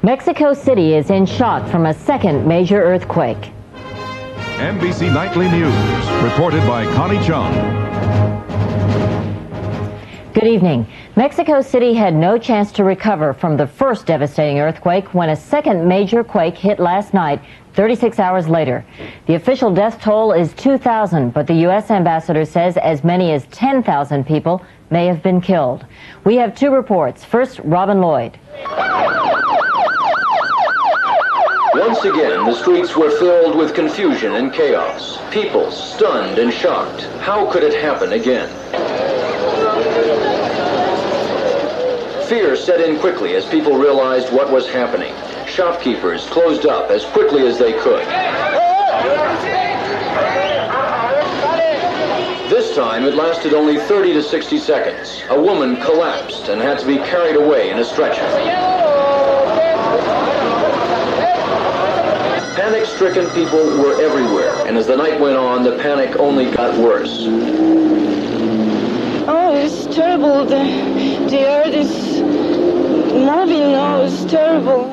Mexico City is in shock from a second major earthquake. NBC Nightly News, reported by Connie Chung. Good evening. Mexico City had no chance to recover from the first devastating earthquake when a second major quake hit last night, 36 hours later. The official death toll is 2,000, but the U.S. ambassador says as many as 10,000 people may have been killed. We have two reports. First, Robin Lloyd. Once again, the streets were filled with confusion and chaos. People stunned and shocked. How could it happen again? Fear set in quickly as people realized what was happening. Shopkeepers closed up as quickly as they could. This time, it lasted only 30 to 60 seconds. A woman collapsed and had to be carried away in a stretcher. Panic-stricken people were everywhere, and as the night went on, the panic only got worse. Oh, it's terrible. The earth is moving now. It's terrible.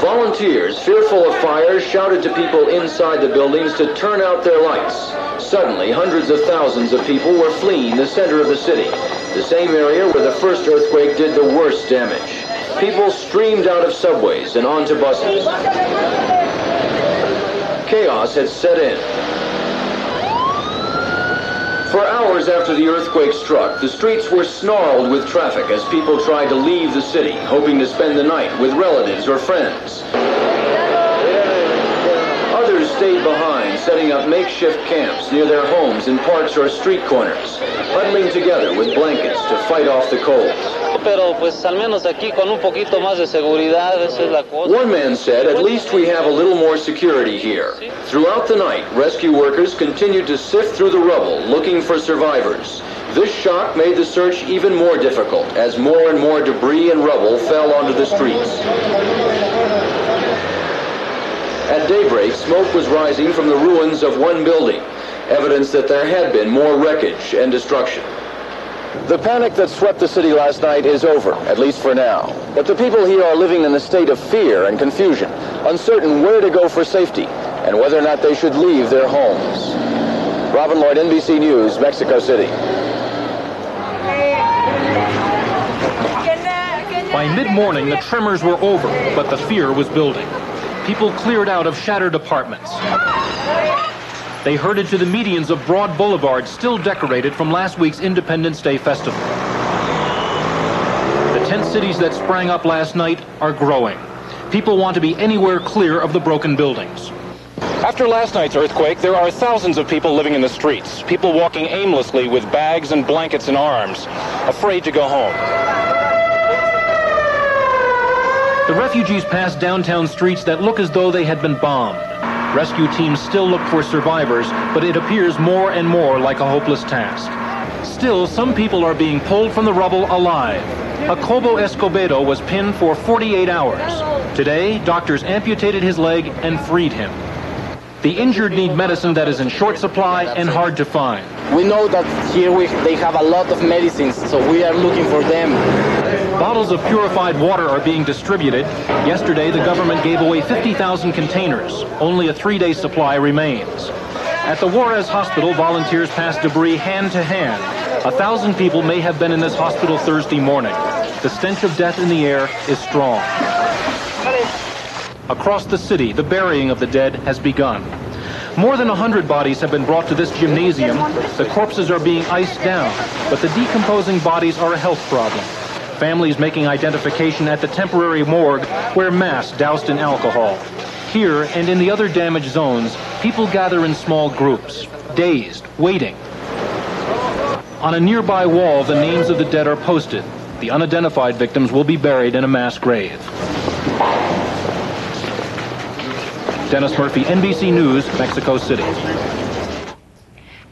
Volunteers, fearful of fires, shouted to people inside the buildings to turn out their lights. Suddenly, hundreds of thousands of people were fleeing the center of the city, the same area where the first earthquake did the worst damage. People streamed out of subways and onto buses. Chaos had set in. For hours after the earthquake struck, the streets were snarled with traffic as people tried to leave the city, hoping to spend the night with relatives or friends. Others stayed behind, setting up makeshift camps near their homes in parks or street corners, huddling together with blankets to fight off the cold. One man said, "At least we have a little more security here." Throughout the night, rescue workers continued to sift through the rubble, looking for survivors. This shock made the search even more difficult, as more and more debris and rubble fell onto the streets. At daybreak, smoke was rising from the ruins of one building, evidence that there had been more wreckage and destruction. The panic that swept the city last night is over, at least for now. But the people here are living in a state of fear and confusion, uncertain where to go for safety and whether or not they should leave their homes. Robin Lloyd, NBC News, Mexico City. By mid-morning, the tremors were over, but the fear was building. People cleared out of shattered apartments. They herded to the medians of broad boulevards still decorated from last week's Independence Day festival. The tent cities that sprang up last night are growing. People want to be anywhere clear of the broken buildings. After last night's earthquake, there are thousands of people living in the streets, people walking aimlessly with bags and blankets in arms, afraid to go home. The refugees pass downtown streets that look as though they had been bombed. Rescue teams still look for survivors, but it appears more and more like a hopeless task. Still, some people are being pulled from the rubble alive. Jacobo Escobedo was pinned for 48 hours. Today, doctors amputated his leg and freed him. The injured need medicine that is in short supply and hard to find. We know that here they have a lot of medicines, so we are looking for them. Bottles of purified water are being distributed. Yesterday, the government gave away 50,000 containers. Only a 3-day supply remains. At the Juarez Hospital, volunteers passed debris hand to hand. 1,000 people may have been in this hospital Thursday morning. The stench of death in the air is strong. Across the city, the burying of the dead has begun. More than 100 bodies have been brought to this gymnasium. The corpses are being iced down, but the decomposing bodies are a health problem. Families making identification at the temporary morgue wear masks doused in alcohol. Here and in the other damaged zones, people gather in small groups, dazed, waiting. On a nearby wall, the names of the dead are posted. The unidentified victims will be buried in a mass grave. Dennis Murphy, NBC News, Mexico City.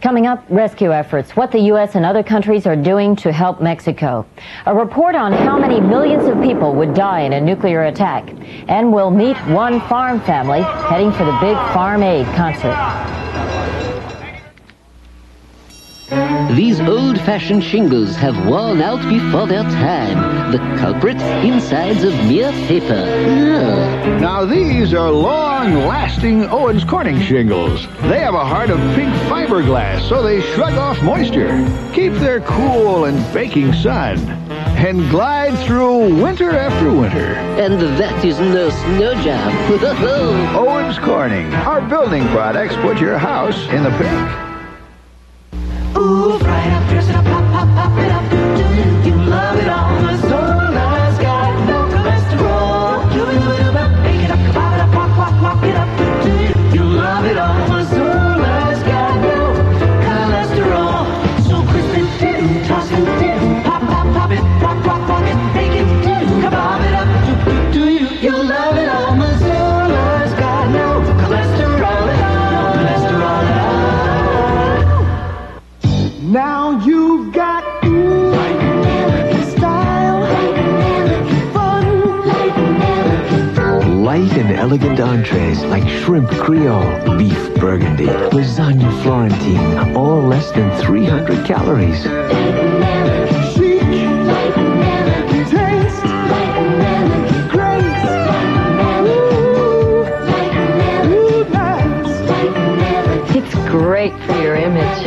Coming up, rescue efforts, what the U.S. and other countries are doing to help Mexico. A report on how many millions of people would die in a nuclear attack. And we'll meet one farm family heading for the big Farm Aid concert. These old-fashioned shingles have worn out before their time. The culprit, insides of mere paper. Ugh. Now these are long-lasting Owens Corning shingles. They have a heart of pink fiberglass, so they shrug off moisture, keep their cool and baking sun, and glide through winter after winter. And that is no snow job. Owens Corning, our building products put your house in the pink. Ooh, fry it up, dress it up, pop, pop, pop it up. Do you love it all? The soda's got no cholesterol. Bake it up, kebab it up, walk it up. Do you love it all? The soda's got no cholesterol. So crisp and toss it, pop, pop, pop it, rock it, bake it, kebab it up. Do you love it all? The soda's got no cholesterol at all. No cholesterol at all. Now you've got style, fun, light and elegant entrees like shrimp creole, beef burgundy, lasagna Florentine, all less than 300 calories. chic, taste, grace, nice. It's great for your image.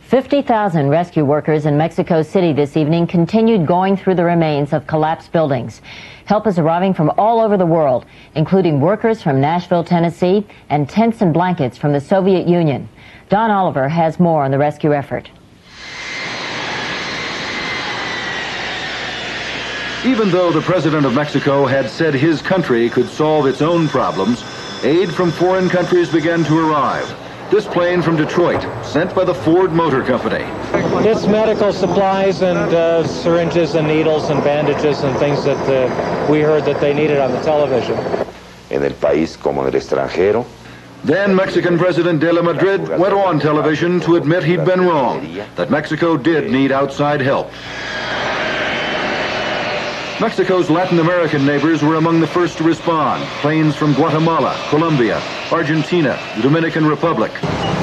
50,000 rescue workers in Mexico City this evening continued going through the remains of collapsed buildings. Help is arriving from all over the world, including workers from Nashville, Tennessee, and tents and blankets from the Soviet Union. Don Oliver has more on the rescue effort. Even though the president of Mexico had said his country could solve its own problems, aid from foreign countries began to arrive. This plane from Detroit, sent by the Ford Motor Company. It's medical supplies and syringes and needles and bandages and things that we heard that they needed on the television. En el país como en el extranjero. Then Mexican President de la Madrid went on television to admit he'd been wrong, that Mexico did need outside help. Mexico's Latin American neighbors were among the first to respond. Planes from Guatemala, Colombia, Argentina, the Dominican Republic.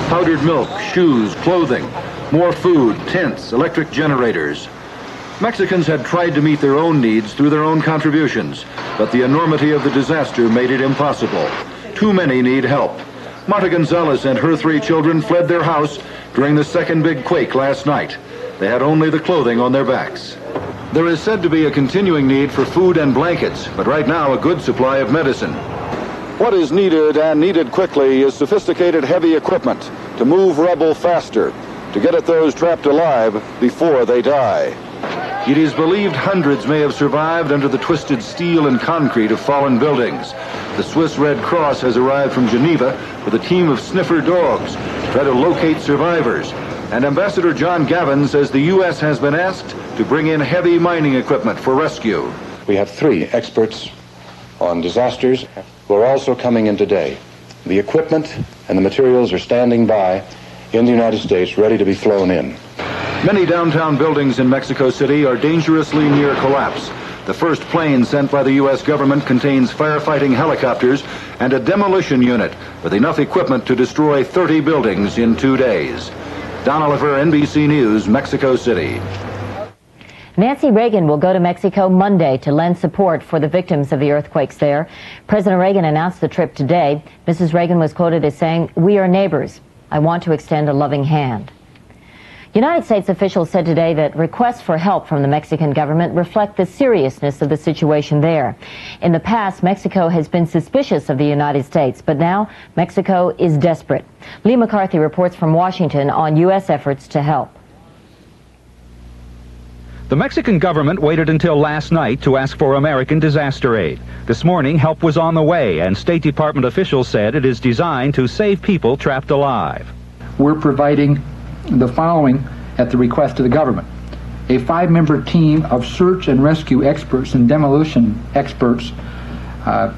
Powdered milk, shoes, clothing, more food, tents, electric generators. Mexicans had tried to meet their own needs through their own contributions, but the enormity of the disaster made it impossible. Too many need help. Marta Gonzalez and her 3 children fled their house during the second big quake last night. They had only the clothing on their backs. There is said to be a continuing need for food and blankets, but right now a good supply of medicine. What is needed, and needed quickly, is sophisticated heavy equipment to move rubble faster, to get at those trapped alive before they die. It is believed hundreds may have survived under the twisted steel and concrete of fallen buildings. The Swiss Red Cross has arrived from Geneva with a team of sniffer dogs to try to locate survivors. And Ambassador John Gavin says the U.S. has been asked to bring in heavy mining equipment for rescue. We have 3 experts on disasters who are also coming in today. The equipment and the materials are standing by in the United States, ready to be flown in. Many downtown buildings in Mexico City are dangerously near collapse. The first plane sent by the U.S. government contains firefighting helicopters and a demolition unit with enough equipment to destroy 30 buildings in 2 days. Don Oliver, NBC News, Mexico City. Nancy Reagan will go to Mexico Monday to lend support for the victims of the earthquakes there. President Reagan announced the trip today. Mrs. Reagan was quoted as saying, "We are neighbors. I want to extend a loving hand." United States officials said today that requests for help from the Mexican government reflect the seriousness of the situation there. In the past, Mexico has been suspicious of the United States, but now Mexico is desperate. Lee McCarthy reports from Washington on U.S. efforts to help. The Mexican government waited until last night to ask for American disaster aid. This morning, help was on the way, and State Department officials said it is designed to save people trapped alive. We're providing the following at the request of the government. A 5-member team of search and rescue experts and demolition experts are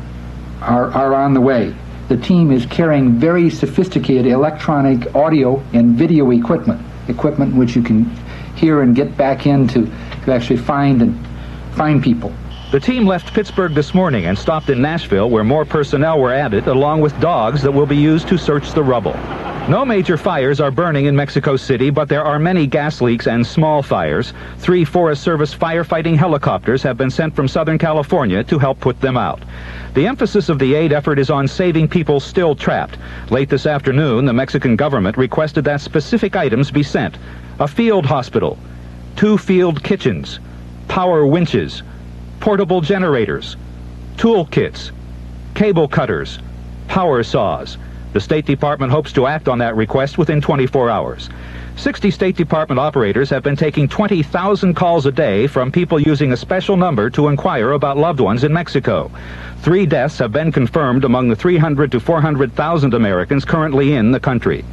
on the way. The team is carrying very sophisticated electronic audio and video equipment which you can hear and get back in to actually find people. The team left Pittsburgh this morning and stopped in Nashville, where more personnel were added, along with dogs that will be used to search the rubble. No major fires are burning in Mexico City, but there are many gas leaks and small fires. 3 Forest Service firefighting helicopters have been sent from Southern California to help put them out. The emphasis of the aid effort is on saving people still trapped. Late this afternoon, the Mexican government requested that specific items be sent: a field hospital, 2 field kitchens, power winches, portable generators, tool kits, cable cutters, power saws. The State Department hopes to act on that request within 24 hours. 60 State Department operators have been taking 20,000 calls a day from people using a special number to inquire about loved ones in Mexico. 3 deaths have been confirmed among the 300 to 400,000 Americans currently in the country.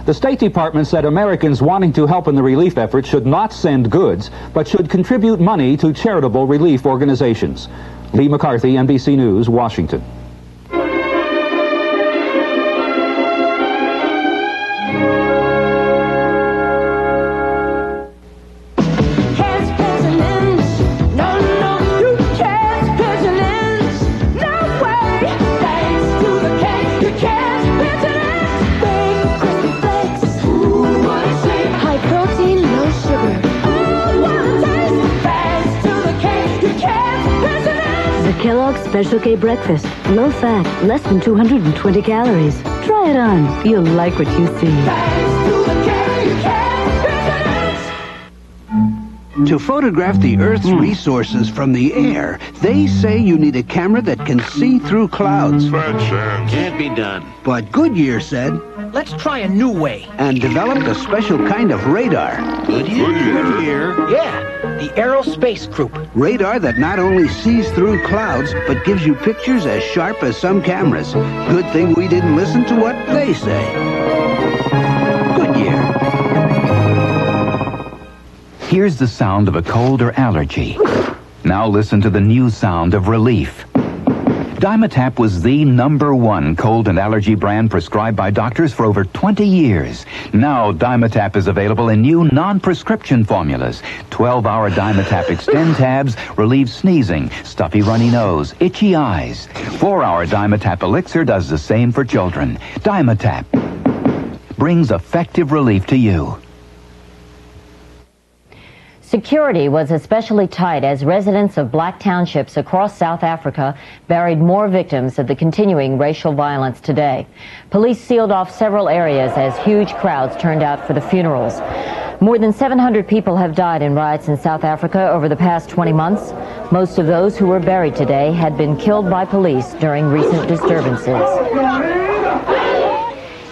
The State Department said Americans wanting to help in the relief effort should not send goods, but should contribute money to charitable relief organizations. Lee McCarthy, NBC News, Washington. Kellogg's Special K Breakfast. Low fat, less than 220 calories. Try it on. You'll like what you see. To photograph the Earth's resources from the air, they say you need a camera that can see through clouds. Bad chance. Can't be done. But Goodyear said, let's try a new way. And developed a special kind of radar. Goodyear? Yeah, the Aerospace Group. Radar that not only sees through clouds, but gives you pictures as sharp as some cameras. Good thing we didn't listen to what they say. Goodyear. Here's the sound of a cold or allergy. Now listen to the new sound of relief. Dimetap was the #1 cold and allergy brand prescribed by doctors for over 20 years. Now Dimetap is available in new non-prescription formulas. 12-hour Dimetap Extend tabs relieve sneezing, stuffy runny nose, itchy eyes. 4-hour Dimetap Elixir does the same for children. Dimetap brings effective relief to you. Security was especially tight as residents of black townships across South Africa buried more victims of the continuing racial violence today. Police sealed off several areas as huge crowds turned out for the funerals. More than 700 people have died in riots in South Africa over the past 20 months. Most of those who were buried today had been killed by police during recent disturbances.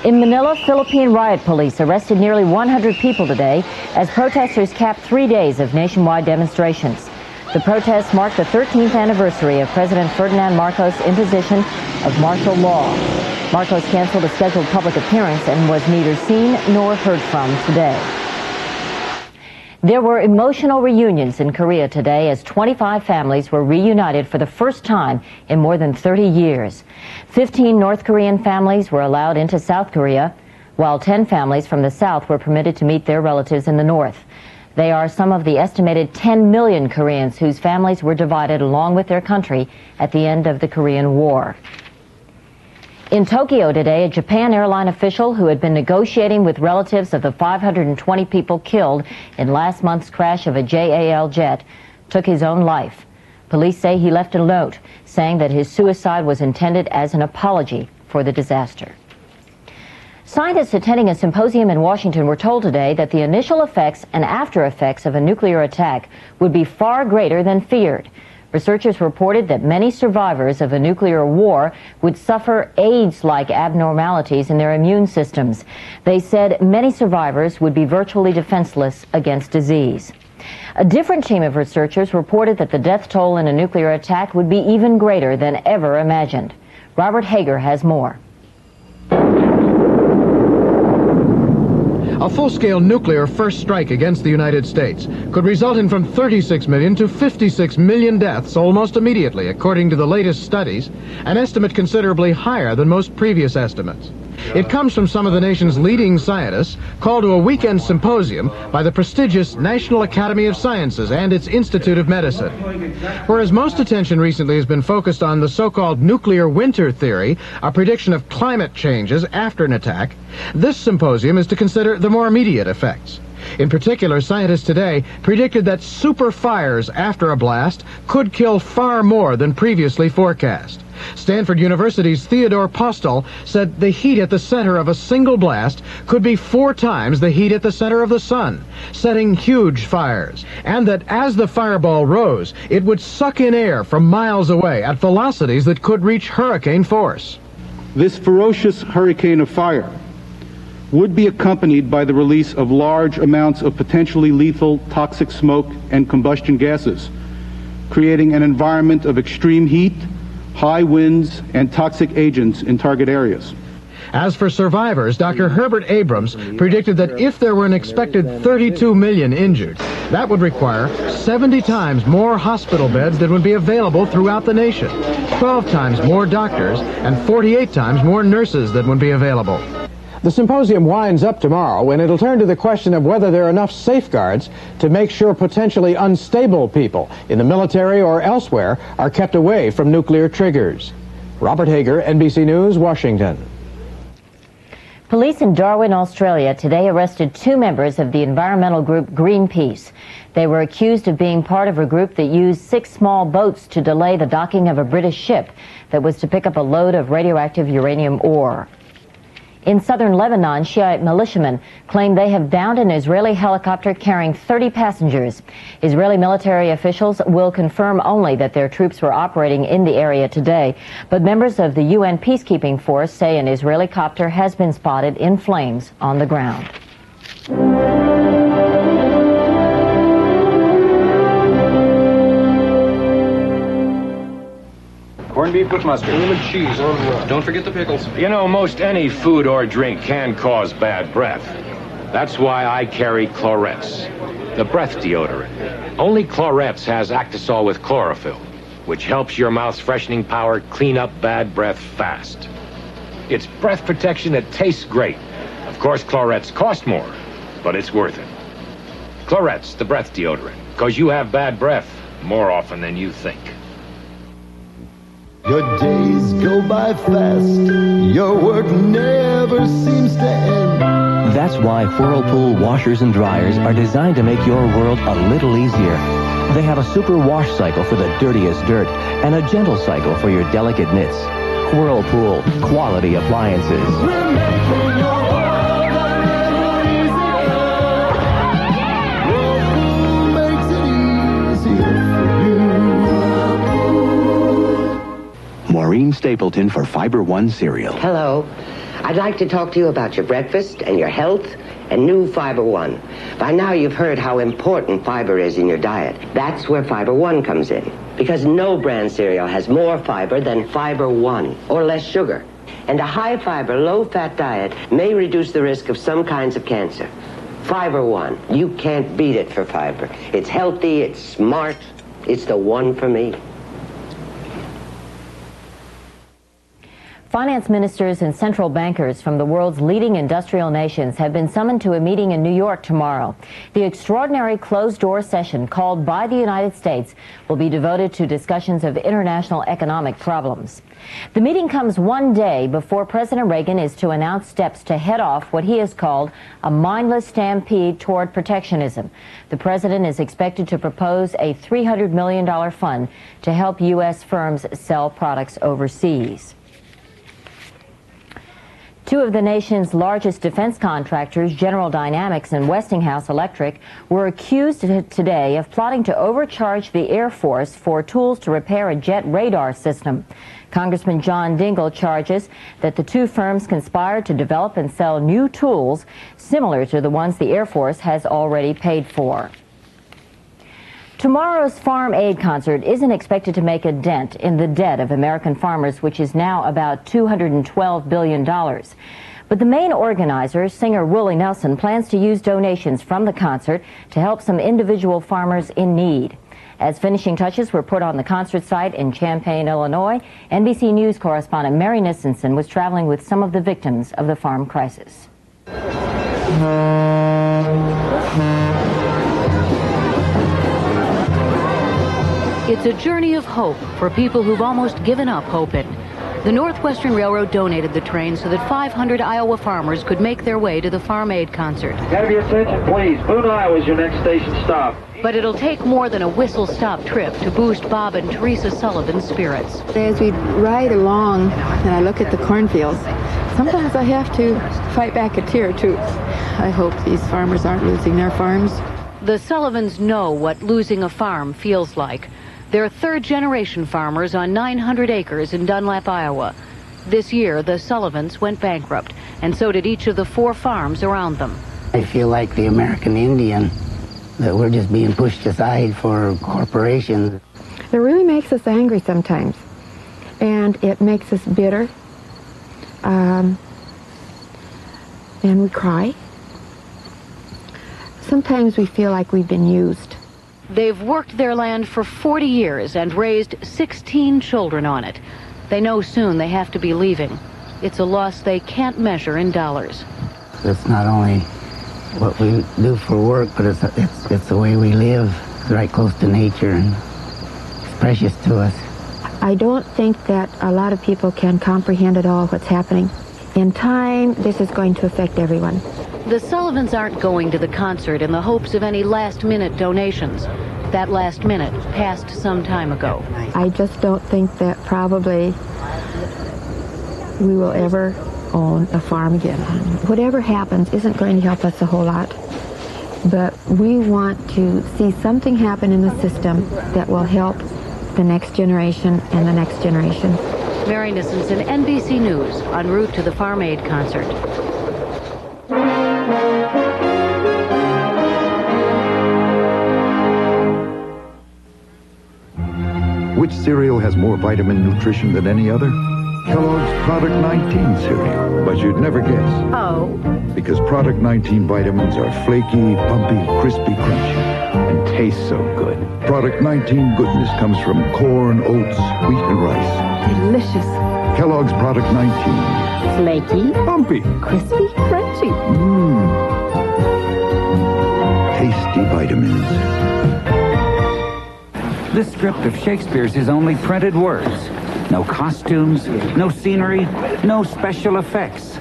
In Manila, Philippine riot police arrested nearly 100 people today as protesters capped 3 days of nationwide demonstrations. The protests marked the 13th anniversary of President Ferdinand Marcos' imposition of martial law. Marcos canceled a scheduled public appearance and was neither seen nor heard from today. There were emotional reunions in Korea today as 25 families were reunited for the first time in more than 30 years. 15 North Korean families were allowed into South Korea, while 10 families from the South were permitted to meet their relatives in the North. They are some of the estimated 10 million Koreans whose families were divided along with their country at the end of the Korean War. In Tokyo today, a Japan airline official who had been negotiating with relatives of the 520 people killed in last month's crash of a JAL jet took his own life. Police say he left a note saying that his suicide was intended as an apology for the disaster. Scientists attending a symposium in Washington were told today that the initial effects and after effects of a nuclear attack would be far greater than feared. Researchers reported that many survivors of a nuclear war would suffer AIDS-like abnormalities in their immune systems. They said many survivors would be virtually defenseless against disease. A different team of researchers reported that the death toll in a nuclear attack would be even greater than ever imagined. Robert Hager has more. A full-scale nuclear first strike against the United States could result in from 36 million to 56 million deaths almost immediately, according to the latest studies, an estimate considerably higher than most previous estimates. It comes from some of the nation's leading scientists, called to a weekend symposium by the prestigious National Academy of Sciences and its Institute of Medicine. Whereas most attention recently has been focused on the so-called nuclear winter theory, a prediction of climate changes after an attack, this symposium is to consider the more immediate effects. In particular, scientists today predicted that super fires after a blast could kill far more than previously forecast. Stanford University's Theodore Postel said the heat at the center of a single blast could be 4 times the heat at the center of the sun, setting huge fires, and that as the fireball rose, it would suck in air from miles away at velocities that could reach hurricane force. This ferocious hurricane of fire would be accompanied by the release of large amounts of potentially lethal toxic smoke and combustion gases, creating an environment of extreme heat, high winds, and toxic agents in target areas. As for survivors, Dr. Herbert Abrams predicted that if there were an expected 32 million injured, that would require 70 times more hospital beds than would be available throughout the nation, 12 times more doctors, and 48 times more nurses than would be available. The symposium winds up tomorrow, and it'll turn to the question of whether there are enough safeguards to make sure potentially unstable people in the military or elsewhere are kept away from nuclear triggers. Robert Hager, NBC News, Washington. Police in Darwin, Australia today arrested 2 members of the environmental group Greenpeace. They were accused of being part of a group that used 6 small boats to delay the docking of a British ship that was to pick up a load of radioactive uranium ore. In southern Lebanon, Shiite militiamen claim they have downed an Israeli helicopter carrying 30 passengers. Israeli military officials will confirm only that their troops were operating in the area today, but members of the UN peacekeeping force say an Israeli copter has been spotted in flames on the ground. Corned beef with mustard. Cream and cheese on rye. Don't forget the pickles. You know, most any food or drink can cause bad breath. That's why I carry Clorettes, the breath deodorant. Only Clorettes has Actisol with chlorophyll, which helps your mouth's freshening power clean up bad breath fast. It's breath protection that tastes great. Of course, Clorettes cost more, but it's worth it. Clorettes, the breath deodorant, because you have bad breath more often than you think. Your days go by fast. Your work never seems to end. That's why Whirlpool washers and dryers are designed to make your world a little easier. They have a super wash cycle for the dirtiest dirt and a gentle cycle for your delicate knits. Whirlpool, quality appliances. Maureen Stapleton for Fiber One cereal. Hello. I'd like to talk to you about your breakfast and your health and new Fiber One. By now you've heard how important fiber is in your diet. That's where Fiber One comes in. Because no brand cereal has more fiber than Fiber One, or less sugar. And a high-fiber, low-fat diet may reduce the risk of some kinds of cancer. Fiber One. You can't beat it for fiber. It's healthy, it's smart, it's the one for me. Finance ministers and central bankers from the world's leading industrial nations have been summoned to a meeting in New York tomorrow. The extraordinary closed-door session called by the United States will be devoted to discussions of international economic problems. The meeting comes one day before President Reagan is to announce steps to head off what he has called a mindless stampede toward protectionism. The president is expected to propose a $300 million fund to help U.S. firms sell products overseas. 2 of the nation's largest defense contractors, General Dynamics and Westinghouse Electric, were accused today of plotting to overcharge the Air Force for tools to repair a jet radar system. Congressman John Dingell charges that the 2 firms conspired to develop and sell new tools similar to the ones the Air Force has already paid for. Tomorrow's Farm Aid concert isn't expected to make a dent in the debt of American farmers, which is now about $212 billion. But the main organizer, singer Willie Nelson, plans to use donations from the concert to help some individual farmers in need. As finishing touches were put on the concert site in Champaign, Illinois, NBC News correspondent Mary Nissenson was traveling with some of the victims of the farm crisis. It's a journey of hope for people who've almost given up hoping. The Northwestern Railroad donated the train so that 500 Iowa farmers could make their way to the Farm Aid concert. Have your attention, please. Boone, Iowa is your next station stop. But it'll take more than a whistle-stop trip to boost Bob and Teresa Sullivan's spirits. As we ride along and I look at the cornfields, sometimes I have to fight back a tear, too. I hope these farmers aren't losing their farms. The Sullivans know what losing a farm feels like. They're third-generation farmers on 900 acres in Dunlap, Iowa. This year, the Sullivans went bankrupt, and so did each of the 4 farms around them. I feel like the American Indian, that we're just being pushed aside for corporations. It really makes us angry sometimes, and it makes us bitter, and we cry. Sometimes we feel like we've been used. They've worked their land for 40 years and raised 16 children on it. They know soon they have to be leaving. It's a loss they can't measure in dollars. It's not only what we do for work, but it's the way we live, right close to nature, and it's precious to us. I don't think that a lot of people can comprehend at all what's happening. In time, this is going to affect everyone. The Sullivans aren't going to the concert in the hopes of any last-minute donations. That last minute passed some time ago. I just don't think that probably we will ever own a farm again. Whatever happens isn't going to help us a whole lot. But we want to see something happen in the system that will help the next generation and the next generation. Mary Nissenson, NBC News, en route to the Farm Aid concert. Which cereal has more vitamin nutrition than any other? Kellogg's Product 19 cereal, but you'd never guess. Oh? Because Product 19 vitamins are flaky, bumpy, crispy, crunchy, and taste so good. Product 19 goodness comes from corn, oats, wheat, and rice. Delicious. Kellogg's Product 19. Flaky. Bumpy. Crispy. Crunchy. Tasty vitamins. This script of Shakespeare's is only printed words. No costumes, no scenery, no special effects.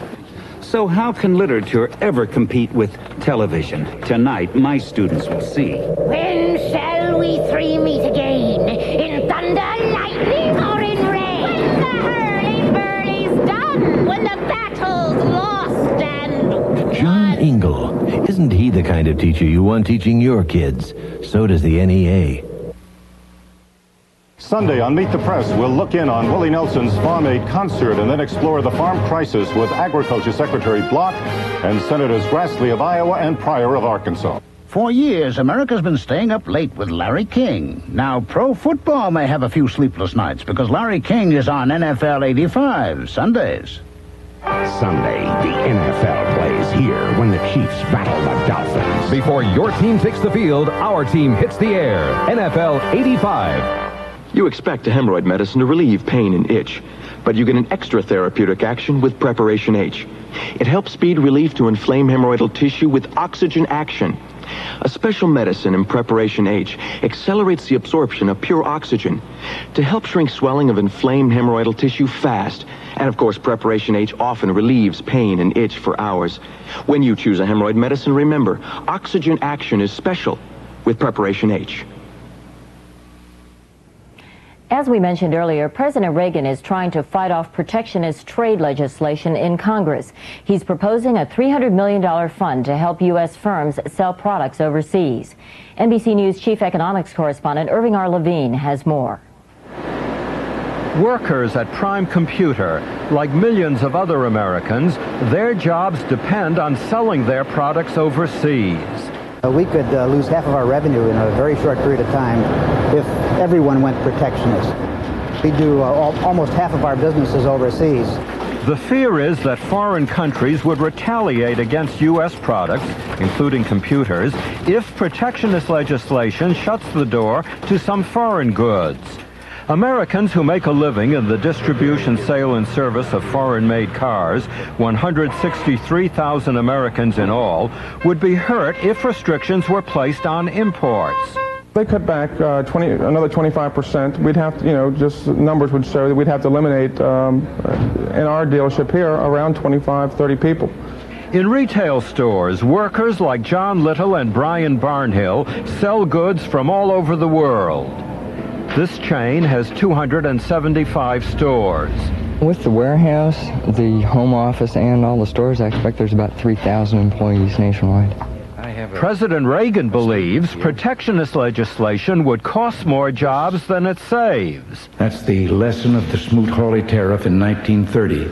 So how can literature ever compete with television? Tonight, my students will see. When shall we 3 meet again? In thunder, lightning, or in rain? When the hurly-burly's done, when the battle's lost and John Ingle. Isn't he the kind of teacher you want teaching your kids? So does the NEA. Sunday on Meet the Press, we'll look in on Willie Nelson's Farm Aid concert and then explore the farm crisis with Agriculture Secretary Block and Senators Grassley of Iowa and Pryor of Arkansas. For years, America's been staying up late with Larry King. Now, pro football may have a few sleepless nights because Larry King is on NFL 85 Sundays. Sunday, the NFL plays here when the Chiefs battle the Dolphins. Before your team takes the field, our team hits the air. NFL 85. You expect a hemorrhoid medicine to relieve pain and itch, but you get an extra therapeutic action with Preparation H. It helps speed relief to inflamed hemorrhoidal tissue with oxygen action. A special medicine in Preparation H accelerates the absorption of pure oxygen to help shrink swelling of inflamed hemorrhoidal tissue fast. And of course, Preparation H often relieves pain and itch for hours. When you choose a hemorrhoid medicine, remember, oxygen action is special with Preparation H. As we mentioned earlier, President Reagan is trying to fight off protectionist trade legislation in Congress. He's proposing a $300 million fund to help U.S. firms sell products overseas. NBC News chief economics correspondent Irving R. Levine has more. Workers at Prime Computer, like millions of other Americans, their jobs depend on selling their products overseas. We could lose half of our revenue in a very short period of time if everyone went protectionist. We do almost half of our businesses overseas. The fear is that foreign countries would retaliate against U.S. products including computers, if protectionist legislation shuts the door to some foreign goods. Americans who make a living in the distribution, sale, and service of foreign-made cars, 163,000 Americans in all, would be hurt if restrictions were placed on imports. They cut back another 25%. We'd have to, just numbers would show that we'd have to eliminate, in our dealership here, around 25, 30 people. In retail stores, workers like John Little and Brian Barnhill sell goods from all over the world. This chain has 275 stores. With the warehouse, the home office, and all the stores, I expect there's about 3,000 employees nationwide. President Reagan believes protectionist legislation would cost more jobs than it saves. That's the lesson of the Smoot-Hawley tariff in 1930,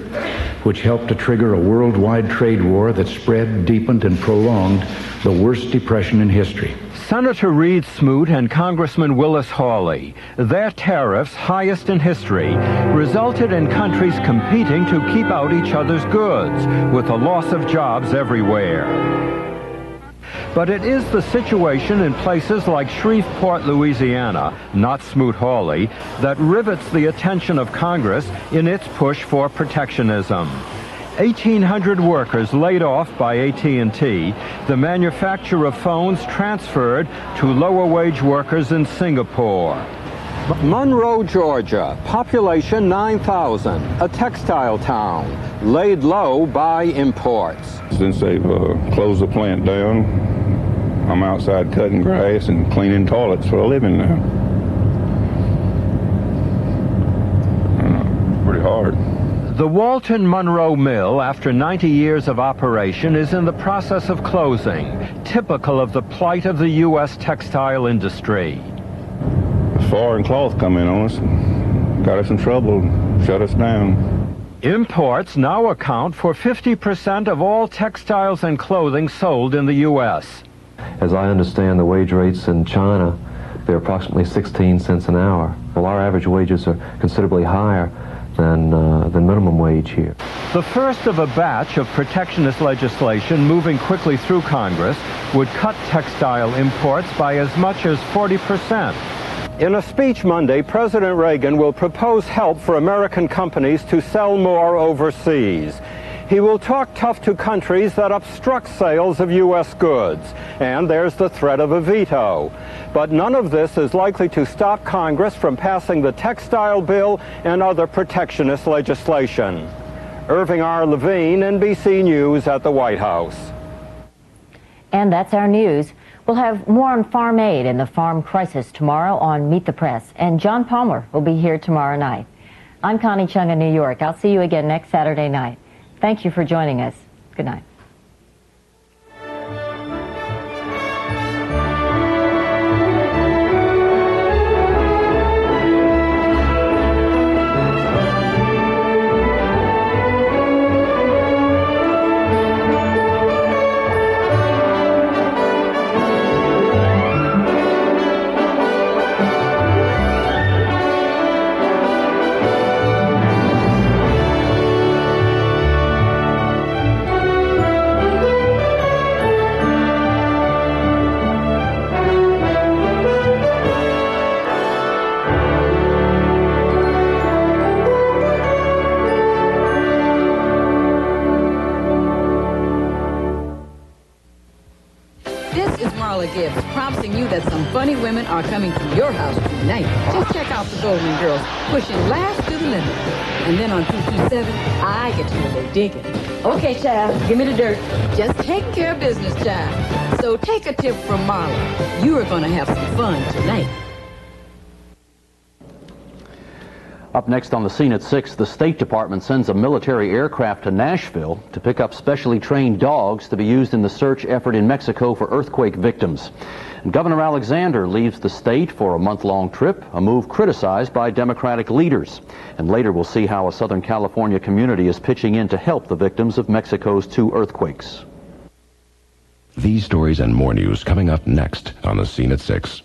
which helped to trigger a worldwide trade war that spread, deepened, and prolonged the worst depression in history. Senator Reed Smoot and Congressman Willis Hawley, their tariffs, highest in history, resulted in countries competing to keep out each other's goods, with a loss of jobs everywhere. But it is the situation in places like Shreveport, Louisiana, not Smoot-Hawley, that rivets the attention of Congress in its push for protectionism. 1,800 workers laid off by AT&T, the manufacturer of phones transferred to lower-wage workers in Singapore. Monroe, Georgia, population 9,000, a textile town, laid low by imports. Since they've closed the plant down, I'm outside cutting grass and cleaning toilets for a living now. Pretty hard. The Walton Monroe Mill, after 90 years of operation, is in the process of closing, typical of the plight of the U.S. textile industry. Foreign cloth come in on us, got us in trouble, shut us down. Imports now account for 50% of all textiles and clothing sold in the U.S. As I understand the wage rates in China, they're approximately 16 cents an hour. Well, our average wages are considerably higher than minimum wage here. The first of a batch of protectionist legislation moving quickly through Congress would cut textile imports by as much as 40%. In a speech Monday, President Reagan will propose help for American companies to sell more overseas. He will talk tough to countries that obstruct sales of U.S. goods, and there's the threat of a veto. But none of this is likely to stop Congress from passing the textile bill and other protectionist legislation. Irving R. Levine, NBC News at the White House. And that's our news. We'll have more on farm aid and the farm crisis tomorrow on Meet the Press. And John Palmer will be here tomorrow night. I'm Connie Chung in New York. I'll see you again next Saturday night. Thank you for joining us. Good night. Promising you that some funny women are coming to your house tonight. Just check out the Golden Girls pushing last to the limit. And then on 227, I get to do a little digging. Okay, child, give me the dirt. Just taking care of business, child. So take a tip from Marla. You are going to have some fun tonight. Up next on the scene at 6, the State Department sends a military aircraft to Nashville to pick up specially trained dogs to be used in the search effort in Mexico for earthquake victims. And Governor Alexander leaves the state for a month-long trip, a move criticized by Democratic leaders. And later we'll see how a Southern California community is pitching in to help the victims of Mexico's 2 earthquakes. These stories and more news coming up next on the scene at 6.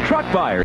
Truck buyers.